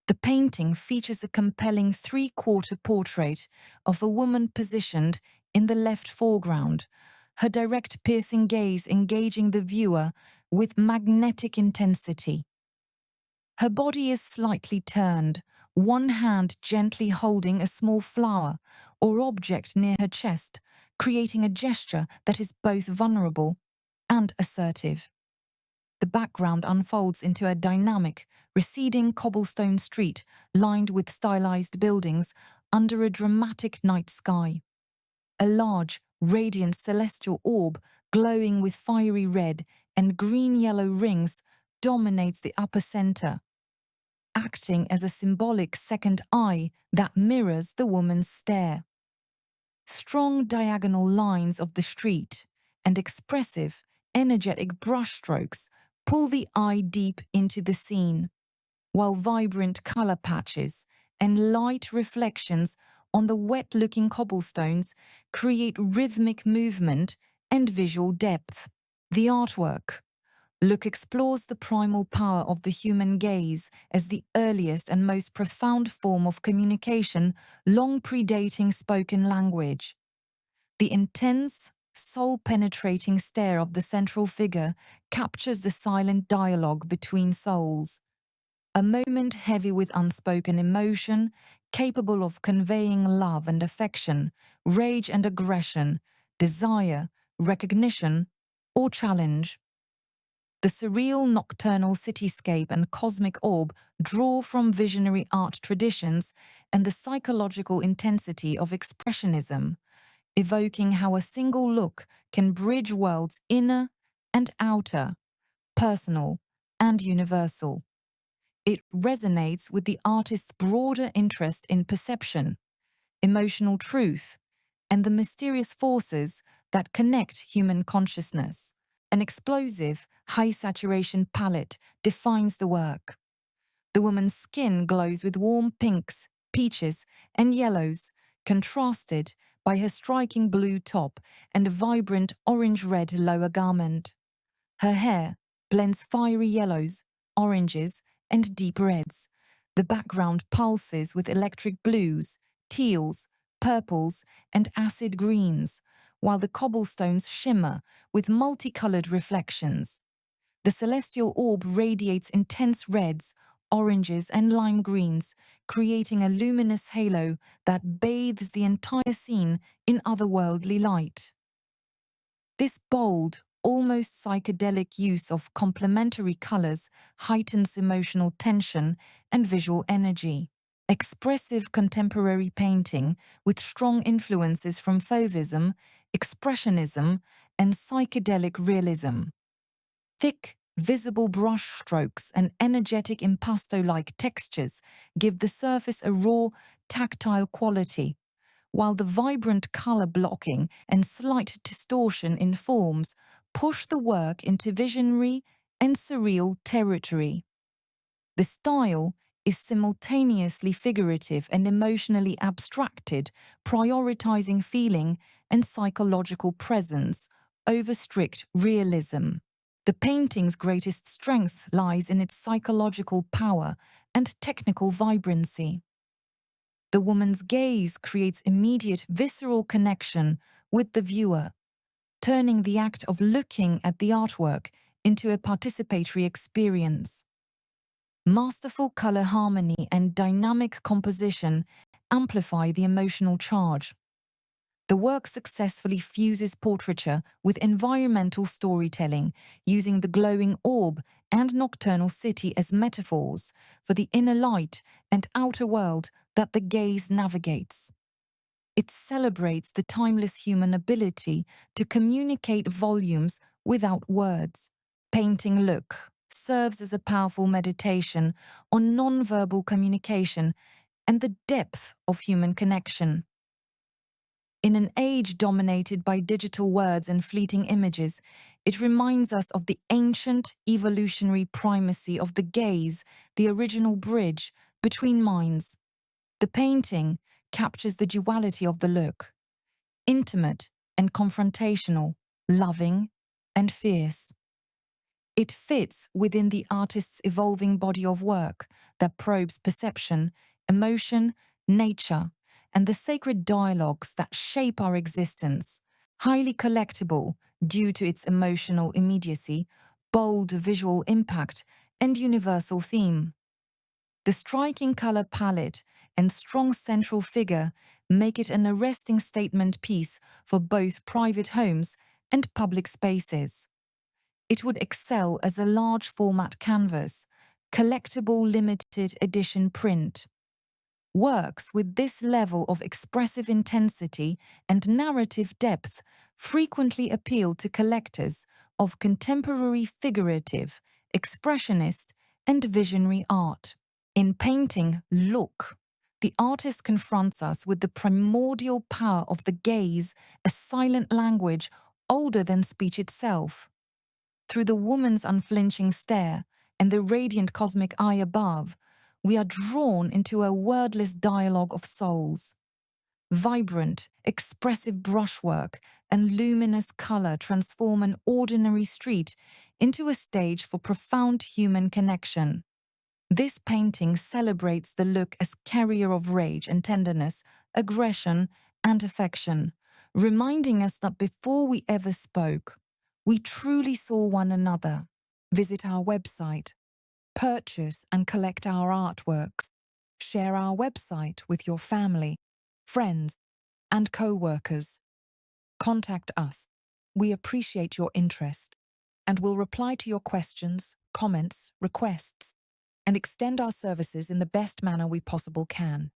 The painting features a compelling three-quarter portrait of a woman positioned in the left foreground, her direct piercing gaze engaging the viewer with magnetic intensity. Her body is slightly turned, one hand gently holding a small flower or object near her chest, creating a gesture that is both vulnerable and assertive. The background unfolds into a dynamic, receding cobblestone street lined with stylized buildings under a dramatic night sky. A large, radiant celestial orb glowing with fiery red and green-yellow rings dominates the upper center, acting as a symbolic second eye that mirrors the woman's stare. Strong diagonal lines of the street and expressive, energetic brushstrokes pull the eye deep into the scene, while vibrant color patches and light reflections on the wet-looking cobblestones create rhythmic movement and visual depth. The artwork explores the primal power of the human gaze as the earliest and most profound form of communication, long predating spoken language. The intense, soul-penetrating stare of the central figure captures the silent dialogue between souls, a moment heavy with unspoken emotion, capable of conveying love and affection, rage and aggression, desire, recognition, or challenge. The surreal nocturnal cityscape and cosmic orb draw from visionary art traditions and the psychological intensity of Expressionism, evoking how a single look can bridge worlds inner and outer, personal and universal. It resonates with the artist's broader interest in perception, emotional truth, and the mysterious forces that connect human consciousness. An explosive, high-saturation palette defines the work. The woman's skin glows with warm pinks, peaches, and yellows, contrasted by her striking blue top and vibrant orange-red lower garment. Her hair blends fiery yellows, oranges, and deep reds. The background pulses with electric blues, teals, purples, and acid greens, while the cobblestones shimmer with multicolored reflections. The celestial orb radiates intense reds, oranges, and lime greens, creating a luminous halo that bathes the entire scene in otherworldly light. This bold, almost psychedelic use of complementary colors heightens emotional tension and visual energy. Expressive contemporary painting with strong influences from Fauvism, Expressionism, and psychedelic realism. Thick, visible brushstrokes and energetic impasto-like textures give the surface a raw, tactile quality, while the vibrant color blocking and slight distortion in forms push the work into visionary and surreal territory. The style is simultaneously figurative and emotionally abstracted, prioritizing feeling and psychological presence over strict realism. The painting's greatest strength lies in its psychological power and technical vibrancy. The woman's gaze creates immediate visceral connection with the viewer, turning the act of looking at the artwork into a participatory experience. Masterful color harmony and dynamic composition amplify the emotional charge. The work successfully fuses portraiture with environmental storytelling, using the glowing orb and nocturnal city as metaphors for the inner light and outer world that the gaze navigates. It celebrates the timeless human ability to communicate volumes without words. Painting Look serves as a powerful meditation on nonverbal communication and the depth of human connection. In an age dominated by digital words and fleeting images, it reminds us of the ancient evolutionary primacy of the gaze, the original bridge between minds. The painting captures the duality of the look, intimate and confrontational, loving and fierce. It fits within the artist's evolving body of work that probes perception, emotion, nature, and the sacred dialogues that shape our existence. Highly collectible due to its emotional immediacy, bold visual impact, and universal theme. The striking color palette and strong central figure make it an arresting statement piece for both private homes and public spaces. It would excel as a large format canvas, collectible limited edition print. Works with this level of expressive intensity and narrative depth frequently appeal to collectors of contemporary figurative, expressionist, and visionary art. In painting Look, the artist confronts us with the primordial power of the gaze, a silent language older than speech itself. Through the woman's unflinching stare and the radiant cosmic eye above, we are drawn into a wordless dialogue of souls. Vibrant, expressive brushwork and luminous color transform an ordinary street into a stage for profound human connection. This painting celebrates the look as carrier of rage and tenderness, aggression and affection, reminding us that before we ever spoke, we truly saw one another. Visit our website, purchase and collect our artworks, share our website with your family, friends, and co-workers. Contact us. We appreciate your interest and will reply to your questions, comments, requests, and extend our services in the best manner we possible can.